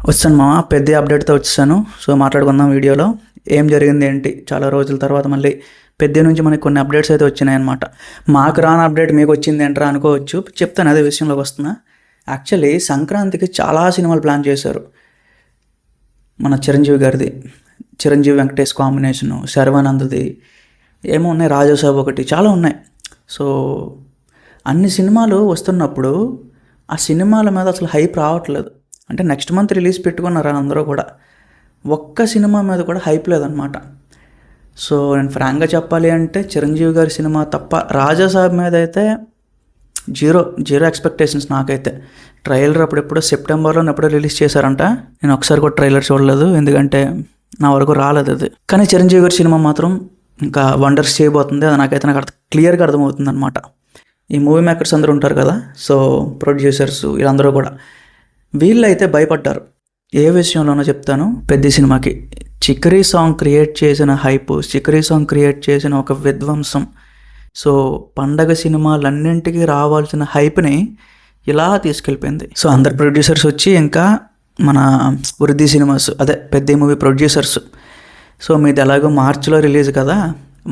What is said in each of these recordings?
వచ్చాను మామ, పెద్ద అప్డేట్తో వచ్చాను. సో మాట్లాడుకుందాం వీడియోలో ఏం జరిగింది ఏంటి. చాలా రోజుల తర్వాత మళ్ళీ పెద్ద నుంచి మనకి కొన్ని అప్డేట్స్ అయితే వచ్చినాయి అనమాట. మాకు రాని అప్డేట్ మీకు వచ్చింది ఏంట్రా అనుకోవచ్చు. చెప్తాను, అదే విషయంలోకి వస్తున్నా. యాక్చువల్లీ సంక్రాంతికి చాలా సినిమాలు ప్లాన్ చేశారు. మన చిరంజీవి గారిది, చిరంజీవి వెంకటేష్ కాంబినేషను, శర్వానంద్ది ఏమో ఉన్నాయి, రాజాసాబ్ ఒకటి, చాలా ఉన్నాయి. సో అన్ని సినిమాలు వస్తున్నప్పుడు ఆ సినిమాల మీద అసలు హైప్ రావట్లేదు. అంటే నెక్స్ట్ మంత్ రిలీజ్ పెట్టుకున్నారు అందరూ కూడా, ఒక్క సినిమా మీద కూడా హైప్ లేదనమాట. సో నేను ఫ్రాంక్గా చెప్పాలి అంటే చిరంజీవి గారి సినిమా తప్ప రాజాసాబ్ మీద అయితే జీరో ఎక్స్పెక్టేషన్స్ నాకైతే. ట్రైలర్ అప్పుడెప్పుడో సెప్టెంబర్లో ఎప్పుడో రిలీజ్ చేశారంట. నేను ఒకసారి కూడా ట్రైలర్ చూడలేదు, ఎందుకంటే నా వరకు రాలేదు అది. కానీ చిరంజీవి గారి సినిమా మాత్రం ఇంకా వండర్స్ చేయబోతుంది. అది నాకు క్లియర్గా అర్థమవుతుంది అనమాట. ఈ మూవీ మేకర్స్ అందరూ ఉంటారు కదా, సో ప్రొడ్యూసర్స్ వీళ్ళందరూ కూడా, వీళ్ళైతే భయపడ్డారు. ఏ విషయంలోనో చెప్తాను. పెద్ద సినిమాకి చికరీ సాంగ్ క్రియేట్ చేసిన హైప్, చికరీ సాంగ్ క్రియేట్ చేసిన ఒక విధ్వంసం, సో పండగ సినిమాలన్నింటికి రావాల్సిన హైప్ని ఇలా తీసుకెళ్ళిపోయింది. సో అందరు ప్రొడ్యూసర్స్ వచ్చి ఇంకా మన వృద్ధి సినిమాస్, అదే పెద్ద మూవీ ప్రొడ్యూసర్స్, సో మీది ఎలాగో మార్చిలో రిలీజ్ కదా,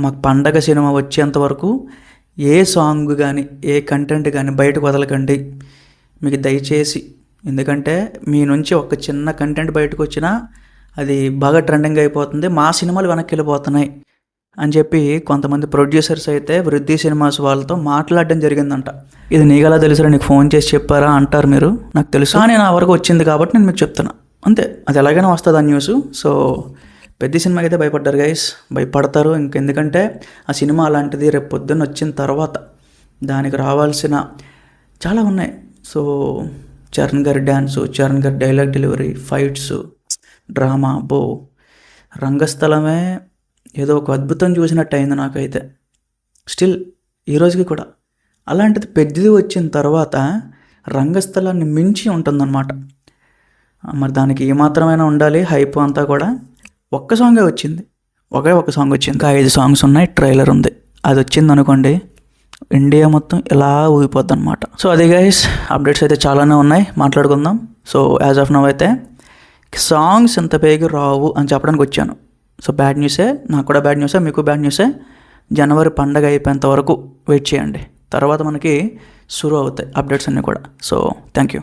మాకు పండగ సినిమా వచ్చేంత వరకు ఏ సాంగ్ కానీ ఏ కంటెంట్ కానీ బయటకు వదలకండి మీకు దయచేసి. ఎందుకంటే మీ నుంచి ఒక చిన్న కంటెంట్ బయటకు వచ్చినా అది బాగా ట్రెండింగ్ అయిపోతుంది, మా సినిమాలు వెనక్కి వెళ్ళిపోతున్నాయి అని చెప్పి కొంతమంది ప్రొడ్యూసర్స్ అయితే వృద్ధి సినిమాస్ వాళ్ళతో మాట్లాడడం జరిగిందంట. ఇది నీగలా తెలుసురా, నీకు ఫోన్ చేసి చెప్పారా అంటారు మీరు, నాకు తెలుసు. కానీ నా వరకు వచ్చింది కాబట్టి నేను మీకు చెప్తున్నా అంతే. అది ఎలాగైనా వస్తుంది ఆ న్యూస్. సో పెద్ద సినిమాకి అయితే భయపడ్డారు గైస్, భయపడతారు ఇంకెందుకంటే ఆ సినిమా అలాంటిది. రేపు పొద్దున్న వచ్చిన తర్వాత దానికి రావాల్సిన చాలా ఉన్నాయి. సో చరణ్ గారి డ్యాన్సు, చరణ్ గారి డైలాగ్ డెలివరీ, ఫైట్స్, డ్రామా, రంగస్థలమే ఏదో ఒక అద్భుతం చూసినట్టు అయింది నాకైతే. స్టిల్ ఈ రోజుకి కూడా అలాంటిది పెద్దది వచ్చిన తర్వాత రంగస్థలాన్ని మించి ఉంటుందన్నమాట. మరి దానికి ఏమాత్రమైనా ఉండాలి హైప్ అంతా కూడా. ఒక్క సాంగే వచ్చింది, ఒక సాంగ్ వచ్చింది. ఇంకా 5 సాంగ్స్ ఉన్నాయి, ట్రైలర్ ఉంది. అది వచ్చింది అనుకోండి, ఇండియా మొత్తం ఇలా ఊగిపోద్ది అనమాట. సో అది గైస్, అప్డేట్స్ అయితే చాలానే ఉన్నాయి, మాట్లాడుకుందాం. సో యాజ్ ఆఫ్ నవ్ అయితే సాంగ్స్ ఎంత పేగి రావు అని చెప్పడానికి వచ్చాను. సో బ్యాడ్ న్యూసే, నాకు కూడా బ్యాడ్ న్యూసే, మీకు బ్యాడ్ న్యూసే. జనవరి పండగ అయిపోయేంత వరకు వెయిట్ చేయండి, తర్వాత మనకి షురూ అవుతాయి అప్డేట్స్ అన్నీ కూడా. So thank you.